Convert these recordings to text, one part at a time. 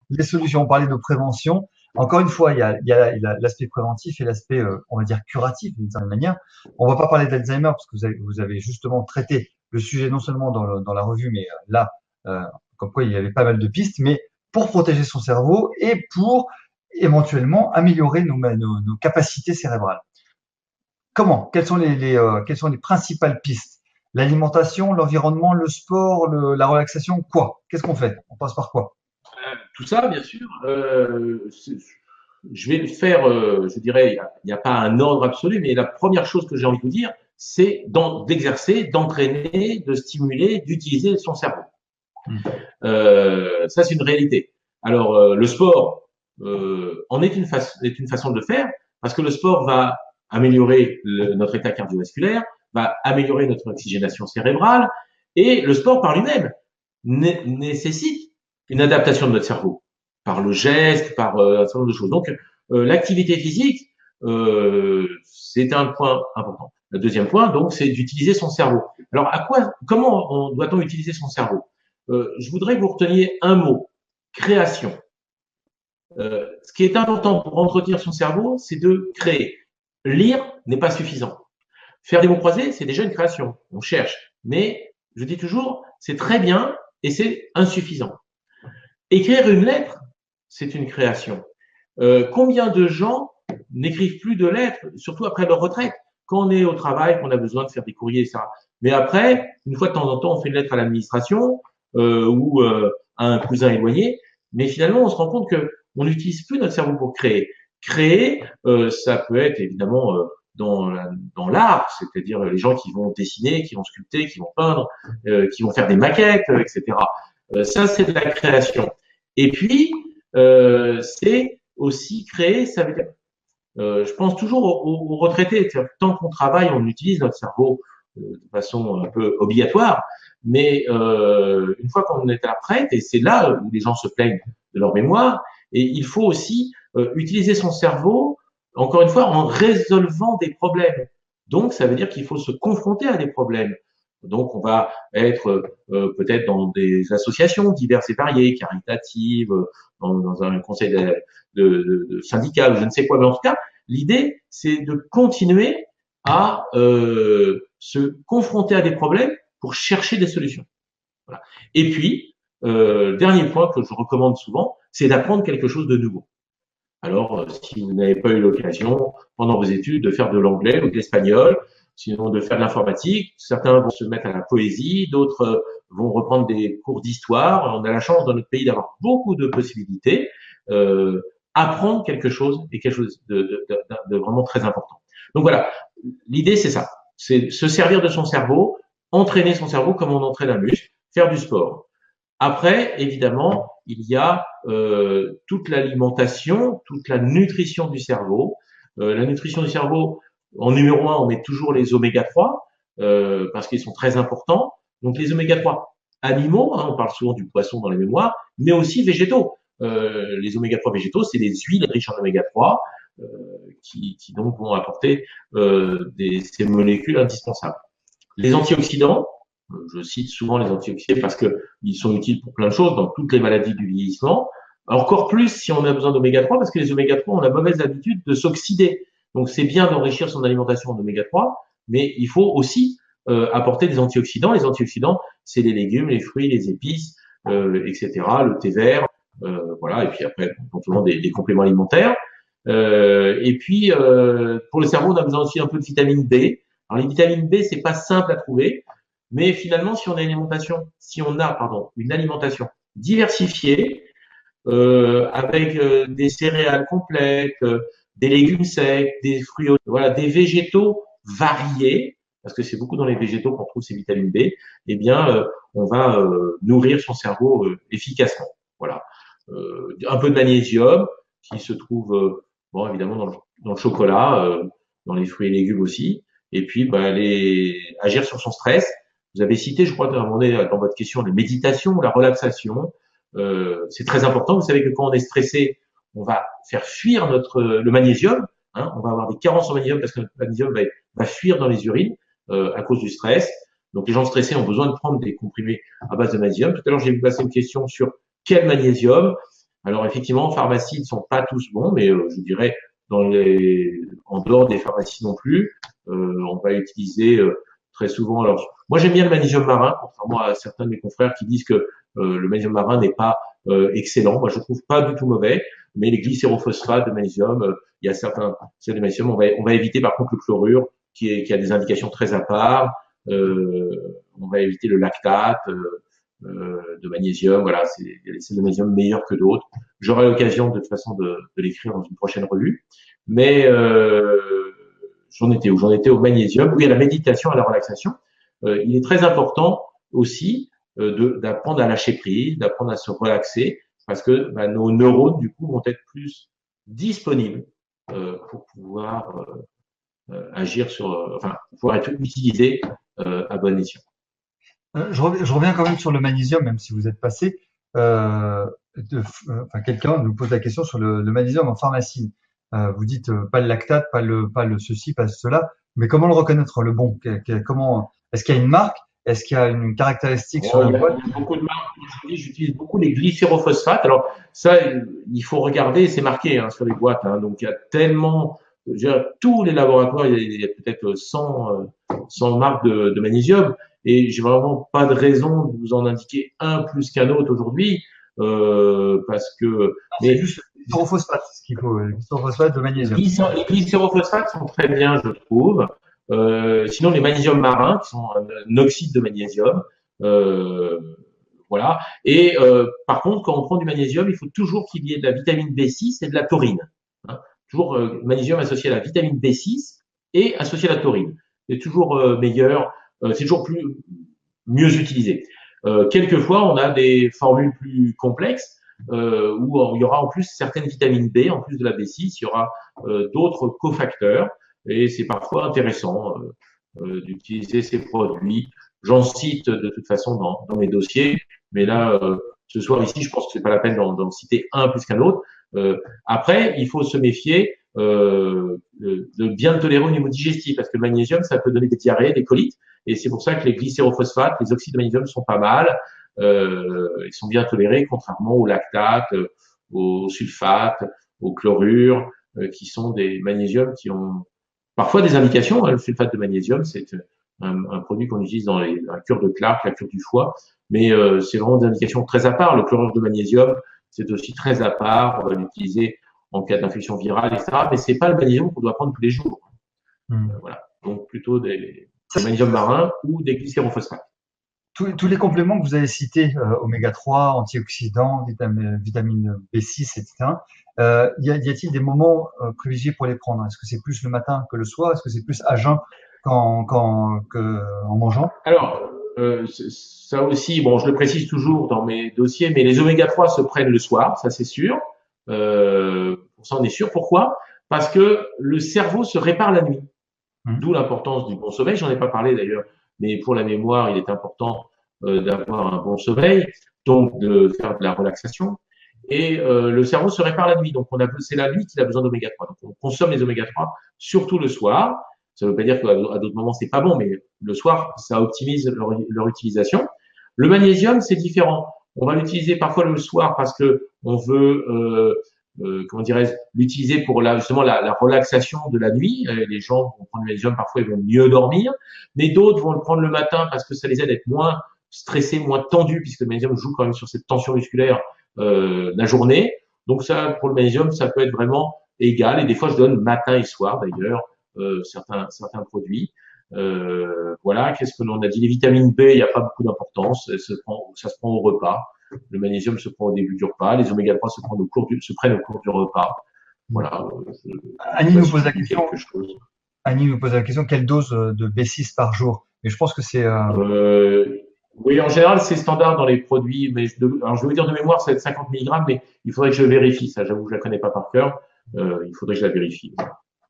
les solutions. On parlait de prévention. Encore une fois, il y a l'aspect préventif et l'aspect, on va dire, curatif d'une certaine manière. On va pas parler d'Alzheimer parce que vous avez justement traité le sujet non seulement dans la revue, mais là, euh, comme quoi il y avait pas mal de pistes, mais pour protéger son cerveau et pour éventuellement améliorer nos capacités cérébrales. Comment? Quelles sont les principales pistes? L'alimentation, l'environnement, le sport, la relaxation, quoi? Qu'est-ce qu'on fait? On passe par quoi? Tout ça, bien sûr, je vais le faire, je dirais, il y a pas un ordre absolu, mais la première chose que j'ai envie de vous dire, c'est d'exercer, d'entraîner, de stimuler, d'utiliser son cerveau. Hmm. Ça, c'est une réalité. Alors, le sport en est une façon de le faire, parce que le sport va améliorer notre état cardiovasculaire, va améliorer notre oxygénation cérébrale, et le sport par lui-même nécessite une adaptation de notre cerveau, par le geste, par un certain nombre de choses. Donc, l'activité physique, c'est un point important. Le deuxième point, donc, c'est d'utiliser son cerveau. Alors, comment doit-on utiliser son cerveau? Je voudrais que vous reteniez un mot, création. Ce qui est important pour entretenir son cerveau, c'est de créer. Lire n'est pas suffisant. Faire des mots croisés, c'est déjà une création. On cherche. Mais je dis toujours, c'est très bien et c'est insuffisant. Écrire une lettre, c'est une création. Combien de gens n'écrivent plus de lettres, surtout après leur retraite, quand on est au travail, qu'on a besoin de faire des courriers, etc. Mais après, une fois de temps en temps, on fait une lettre à l'administration ou à un cousin éloigné, mais finalement, on se rend compte que on n'utilise plus notre cerveau pour créer. Créer, ça peut être évidemment dans l'art, c'est-à-dire les gens qui vont dessiner, qui vont sculpter, qui vont peindre, qui vont faire des maquettes, etc. Ça, c'est de la création. Et puis, c'est aussi créer, ça veut dire, je pense toujours aux retraités. Tant qu'on travaille, on utilise notre cerveau de façon un peu obligatoire, mais une fois qu'on est à la retraite, et c'est là où les gens se plaignent de leur mémoire, et il faut aussi utiliser son cerveau, encore une fois, en résolvant des problèmes. Donc, ça veut dire qu'il faut se confronter à des problèmes. Donc, on va être peut-être dans des associations diverses et variées, caritatives, dans un conseil de syndical, je ne sais quoi, mais en tout cas, l'idée, c'est de continuer à se confronter à des problèmes pour chercher des solutions. Voilà. Et puis, dernier point que je recommande souvent, c'est d'apprendre quelque chose de nouveau. Alors, si vous n'avez pas eu l'occasion pendant vos études de faire de l'anglais ou de l'espagnol, sinon de faire de l'informatique, certains vont se mettre à la poésie, d'autres vont reprendre des cours d'histoire. On a la chance dans notre pays d'avoir beaucoup de possibilités. Apprendre quelque chose est quelque chose de vraiment très important. Donc voilà, l'idée c'est ça, c'est se servir de son cerveau, entraîner son cerveau comme on entraîne un muscle, faire du sport. Après, évidemment, il y a toute l'alimentation, toute la nutrition du cerveau. La nutrition du cerveau, en numéro un, on met toujours les oméga 3 parce qu'ils sont très importants. Donc les oméga 3 animaux, hein, on parle souvent du poisson dans les mémoires, mais aussi végétaux. Les oméga 3 végétaux, c'est des huiles riches en oméga 3 euh, qui donc vont apporter ces molécules indispensables. Les antioxydants, je cite souvent les antioxydants parce que ils sont utiles pour plein de choses dans toutes les maladies du vieillissement. Encore plus si on a besoin d'oméga 3 parce que les oméga 3 ont la mauvaise habitude de s'oxyder. Donc c'est bien d'enrichir son alimentation en oméga 3, mais il faut aussi apporter des antioxydants. Les antioxydants, c'est les légumes, les fruits, les épices, etc., le thé vert, voilà, et puis après, éventuellement des compléments alimentaires. Et puis, pour le cerveau, on a besoin aussi un peu de vitamine B. Alors, les vitamines B, c'est pas simple à trouver, mais finalement, si on a, pardon, une alimentation diversifiée, avec des céréales complètes, des légumes secs, des fruits, voilà, des végétaux variés, parce que c'est beaucoup dans les végétaux qu'on trouve ces vitamines B, eh bien, on va nourrir son cerveau efficacement. Voilà. Un peu de magnésium qui se trouve, bon, évidemment, dans le chocolat, dans les fruits et légumes aussi. Et puis, bah, agir sur son stress. Vous avez cité, je crois, à un moment donné, dans votre question, la méditation, la relaxation. C'est très important. Vous savez que quand on est stressé, on va faire fuir le magnésium. Hein, on va avoir des carences en magnésium parce que le magnésium va fuir dans les urines à cause du stress. Donc les gens stressés ont besoin de prendre des comprimés à base de magnésium. Tout à l'heure, j'ai vu passer une question sur quel magnésium. Alors effectivement, en pharmacie, ils ne sont pas tous bons, mais je dirais en dehors des pharmacies non plus, on va utiliser très souvent. Alors, moi j'aime bien le magnésium marin, contrairement à certains de mes confrères qui disent que le magnésium marin n'est pas excellent. Moi, je trouve pas du tout mauvais, mais les glycérophosphates de magnésium, il y a certains, c'est de magnésium. On va éviter par contre le chlorure, qui a des indications très à part. On va éviter le lactate. De magnésium, voilà, c'est le magnésium meilleur que d'autres. J'aurai l'occasion de toute façon de l'écrire dans une prochaine revue. Mais j'en étais où? J'en étais au magnésium. Oui, à la méditation, à la relaxation. Il est très important aussi d'apprendre à lâcher prise, d'apprendre à se relaxer, parce que nos neurones du coup vont être plus disponibles pour pouvoir agir enfin, pouvoir être utilisés à bon escient. Je reviens quand même sur le magnésium, même si vous êtes passé. Enfin, quelqu'un nous pose la question sur le magnésium en pharmacie. Vous dites pas le lactate, pas le ceci, pas cela. Mais comment le reconnaître, le bon? Comment, est-ce qu'il y a une marque? Est-ce qu'il y a une caractéristique sur la boîte? Il y a beaucoup de marques. J'utilise beaucoup les glycérophosphates. Alors ça, il faut regarder, c'est marqué sur les boîtes. Donc il y a tellement, tous les laboratoires, il y a peut-être 100 marques de magnésium. Et j'ai vraiment pas de raison de vous en indiquer un plus qu'un autre aujourd'hui, parce que. C'est juste le glycérophosphate, ce qu'il faut, le glycérophosphate de magnésium. Les glycérophosphates sont très bien, je trouve. Sinon, les magnésiums marins, qui sont un oxyde de magnésium, voilà. Et par contre, quand on prend du magnésium, il faut toujours qu'il y ait de la vitamine B6 et de la taurine. Toujours magnésium associé à la vitamine B6 et associé à la taurine. C'est toujours meilleur, c'est toujours mieux utilisé. Quelquefois, on a des formules plus complexes où il y aura en plus certaines vitamines B, en plus de la B6, il y aura d'autres cofacteurs et c'est parfois intéressant d'utiliser ces produits. J'en cite de toute façon dans mes dossiers, mais là, ce soir ici, je pense que c'est pas la peine d'en citer un plus qu'un autre. Après, il faut se méfier de bien le tolérer au niveau digestif, parce que le magnésium, ça peut donner des diarrhées, des colites, et c'est pour ça que les glycérophosphates, les oxydes de magnésium sont pas mal, ils sont bien tolérés, contrairement au lactate, au sulfate, au chlorure, qui sont des magnésiums qui ont parfois des indications. Le sulfate de magnésium, c'est un produit qu'on utilise dans la cure de Clark, la cure du foie, mais c'est vraiment des indications très à part. Le chlorure de magnésium, c'est aussi très à part. On va l'utiliser en cas d'infection virale, etc. Mais c'est pas le magnésium qu'on doit prendre tous les jours. Voilà. Donc plutôt des magnésiums marins ou des glycérophosphates. Tous les compléments que vous avez cités, oméga 3, antioxydants, vitamine B6, etc. Y a-t-il des moments privilégiés pour les prendre? Est-ce que c'est plus le matin que le soir? Est-ce que c'est plus à jeun en mangeant? Alors, ça aussi, bon, je le précise toujours dans mes dossiers, mais les oméga 3 se prennent le soir, ça c'est sûr. Pour ça, on est sûr. Pourquoi? Parce que le cerveau se répare la nuit. D'où l'importance du bon sommeil. J'en ai pas parlé d'ailleurs, mais pour la mémoire, il est important d'avoir un bon sommeil, donc de faire de la relaxation. Et le cerveau se répare la nuit. Donc, c'est la nuit qu'il a besoin d'oméga 3. Donc, on consomme les oméga 3 surtout le soir. Ça ne veut pas dire qu'à d'autres moments, c'est pas bon, mais le soir, ça optimise leur utilisation. Le magnésium, c'est différent. On va l'utiliser parfois le soir parce que on veut comment dirais-je, l'utiliser pour justement la relaxation de la nuit. Les gens vont prendre le magnésium, parfois ils vont mieux dormir, mais d'autres vont le prendre le matin parce que ça les aide à être moins stressés, moins tendus, puisque le magnésium joue quand même sur cette tension musculaire la journée. Donc ça, pour le magnésium, ça peut être vraiment égal. Et des fois, je donne matin et soir d'ailleurs certains produits. Voilà, qu'est-ce que l'on a dit? Les vitamines B, il n'y a pas beaucoup d'importance, ça se prend au repas. Le magnésium se prend au début du repas, les oméga 3 se prennent au cours du repas. Voilà. Annie nous pose la question. Annie nous pose la question, quelle dose de B6 par jour? Mais je pense que c'est oui, en général, c'est standard dans les produits, mais alors je vais vous dire de mémoire, c'est 50 mg, mais il faudrait que je vérifie. Ça, j'avoue, je la connais pas par cœur. Il faudrait que je la vérifie.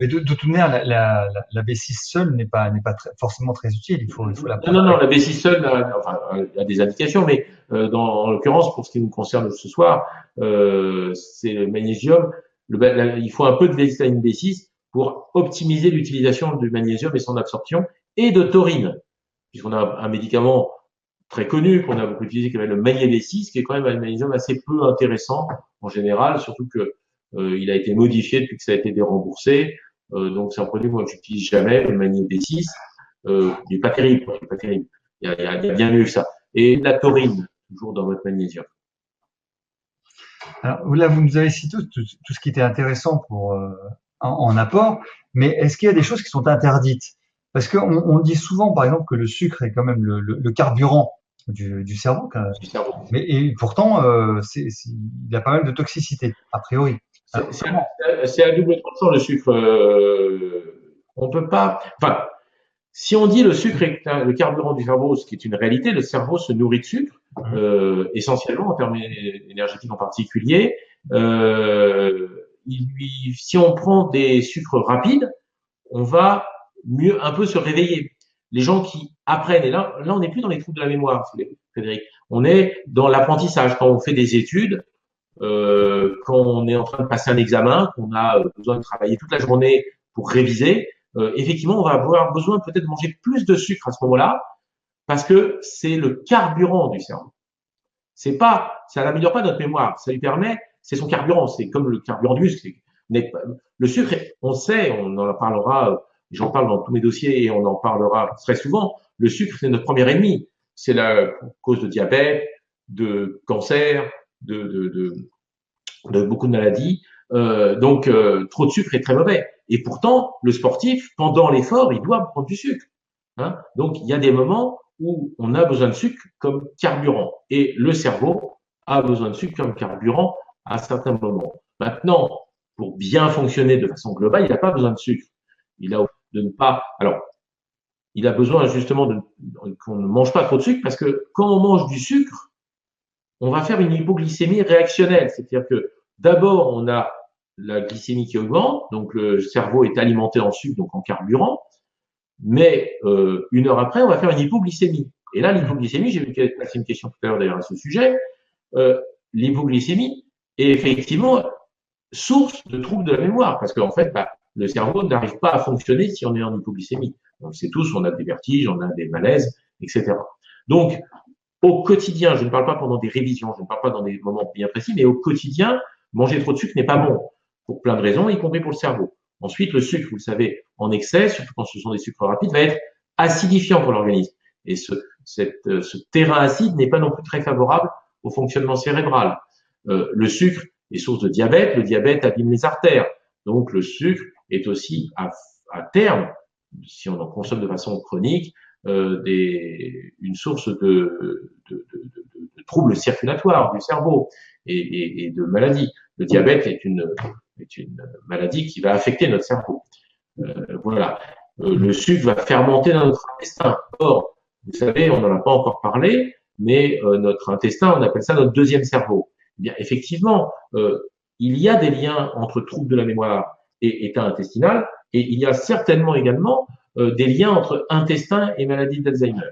Mais de toute manière, la B6 seule n'est pas forcément très utile. Il faut la prendre. Non, la B6 seule a des indications, mais en l'occurrence, pour ce qui nous concerne ce soir, c'est le magnésium. Il faut un peu de vitamine B6 pour optimiser l'utilisation du magnésium et son absorption, et de taurine, puisqu'on a un médicament très connu qu'on a beaucoup utilisé, qui est le magné B6, qui est quand même un magnésium assez peu intéressant en général, surtout que il a été modifié depuis que ça a été déremboursé. Donc c'est un produit moi que j'utilise jamais, le Magné B6. Il est pas terrible, quoi, il est pas terrible. Il y a bien mieux que ça. Et de la taurine, toujours dans votre magnésium. Alors, là, vous nous avez cité tout ce qui était intéressant pour en apport, mais est-ce qu'il y a des choses qui sont interdites? Parce qu'on dit souvent, par exemple, que le sucre est quand même le carburant du cerveau, Du cerveau. mais et pourtant, il a pas mal de toxicité, a priori. Alors, comment? C'est à double tranchant le sucre. On peut pas. Enfin, si on dit le sucre est le carburant du cerveau, ce qui est une réalité, le cerveau se nourrit de sucre, essentiellement en termes énergétiques en particulier. Si on prend des sucres rapides, on va mieux un peu se réveiller. Les gens qui apprennent, et là on n'est plus dans les troubles de la mémoire, Frédéric, on est dans l'apprentissage. Quand on fait des études, quand on est en train de passer un examen, qu'on a besoin de travailler toute la journée pour réviser, effectivement, on va avoir besoin peut-être de manger plus de sucre à ce moment-là, parce que c'est le carburant du cerveau. Ça n'améliore pas notre mémoire, ça lui permet, c'est son carburant, c'est comme le carburant du muscle. Le sucre, on sait, on en parlera, j'en parle dans tous mes dossiers et on en parlera très souvent. Le sucre, c'est notre premier ennemi. C'est la cause de diabète, de cancer, de beaucoup de maladies. Donc, trop de sucre est très mauvais. Et pourtant, le sportif, pendant l'effort, il doit prendre du sucre. Hein. Donc, il y a des moments où on a besoin de sucre comme carburant. Et le cerveau a besoin de sucre comme carburant à certains moments. Maintenant, pour bien fonctionner de façon globale, il n'a pas besoin de sucre. Il a de ne pas. Alors, il a besoin justement qu'on ne mange pas trop de sucre parce que quand on mange du sucre, on va faire une hypoglycémie réactionnelle. C'est-à-dire que d'abord, on a la glycémie qui augmente, donc le cerveau est alimenté en sucre, donc en carburant, mais une heure après, on va faire une hypoglycémie. Et là, l'hypoglycémie, j'ai vu qu'il y avait une question tout à l'heure d'ailleurs à ce sujet, l'hypoglycémie est effectivement source de troubles de la mémoire, parce qu'en fait, le cerveau n'arrive pas à fonctionner si on est en hypoglycémie. On le sait tous, on a des vertiges, on a des malaises, etc. Donc, au quotidien, je ne parle pas pendant des révisions, je ne parle pas dans des moments bien précis, mais au quotidien, manger trop de sucre n'est pas bon, pour plein de raisons, y compris pour le cerveau. Ensuite, le sucre, vous le savez, en excès, surtout quand ce sont des sucres rapides, va être acidifiant pour l'organisme. Et ce terrain acide n'est pas non plus très favorable au fonctionnement cérébral. Le sucre est source de diabète, le diabète abîme les artères. Donc, le sucre est aussi, à terme, si on en consomme de façon chronique, une source de troubles circulatoires du cerveau et de maladies. Le diabète est une maladie qui va affecter notre cerveau. Voilà. Le sucre va fermenter dans notre intestin. Or, vous savez, on n'en a pas encore parlé, mais notre intestin, on appelle ça notre deuxième cerveau. Eh bien, effectivement, il y a des liens entre troubles de la mémoire et état intestinal, et il y a certainement également des liens entre intestin et maladie d'Alzheimer.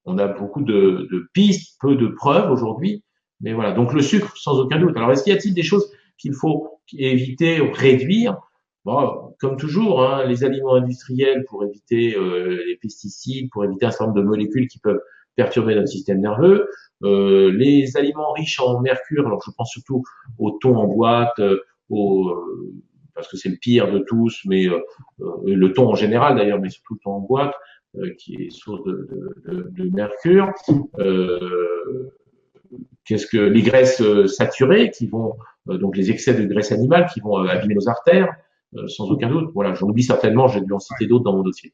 On a beaucoup de pistes, peu de preuves aujourd'hui, mais voilà. Donc le sucre, sans aucun doute. Alors, est-ce qu'il y a-t-il des choses qu'il faut éviter ou réduire? Bon, comme toujours, hein, les aliments industriels pour éviter les pesticides, pour éviter un certain nombre de molécules qui peuvent perturber notre système nerveux. Les aliments riches en mercure, alors je pense surtout au thon en boîte, parce que c'est le pire de tous, mais le thon en général d'ailleurs, mais surtout le thon en boîte, qui est source de mercure. Qu'est-ce que les graisses saturées qui vont donc les excès de graisse animale qui vont abîmer nos artères, sans aucun doute. Voilà, j'en oublie certainement, j'ai dû en citer d'autres dans mon dossier.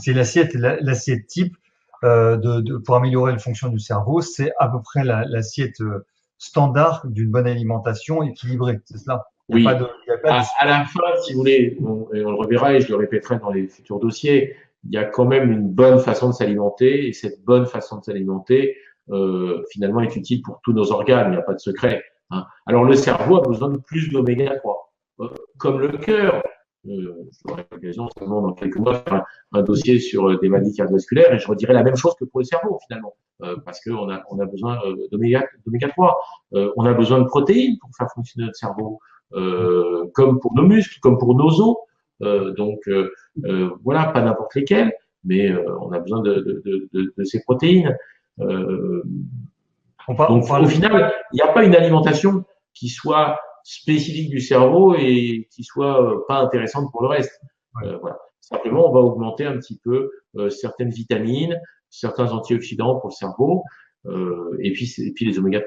C'est l'assiette type pour améliorer la fonction du cerveau, c'est à peu près l'assiette standard d'une bonne alimentation équilibrée, c'est cela? Oui. À la fin, si vous voulez, et on le reverra et je le répéterai dans les futurs dossiers, il y a quand même une bonne façon de s'alimenter et cette bonne façon de s'alimenter, finalement, est utile pour tous nos organes. Il n'y a pas de secret. Hein. Alors, le cerveau a besoin de plus d'oméga 3, comme le cœur. J'aurai l'occasion seulement dans quelques mois de faire un dossier sur des maladies cardiovasculaires et je redirai la même chose que pour le cerveau finalement, parce qu'on a besoin d'oméga 3. On a besoin de protéines pour faire fonctionner notre cerveau, comme pour nos muscles, comme pour nos os. Donc voilà, pas n'importe lesquels, mais on a besoin de ces protéines. Donc, au final, il n'y a pas une alimentation qui soit spécifique du cerveau et qui soit pas intéressante pour le reste. Voilà. Simplement, on va augmenter un petit peu certaines vitamines, certains antioxydants pour le cerveau, et puis les oméga 3.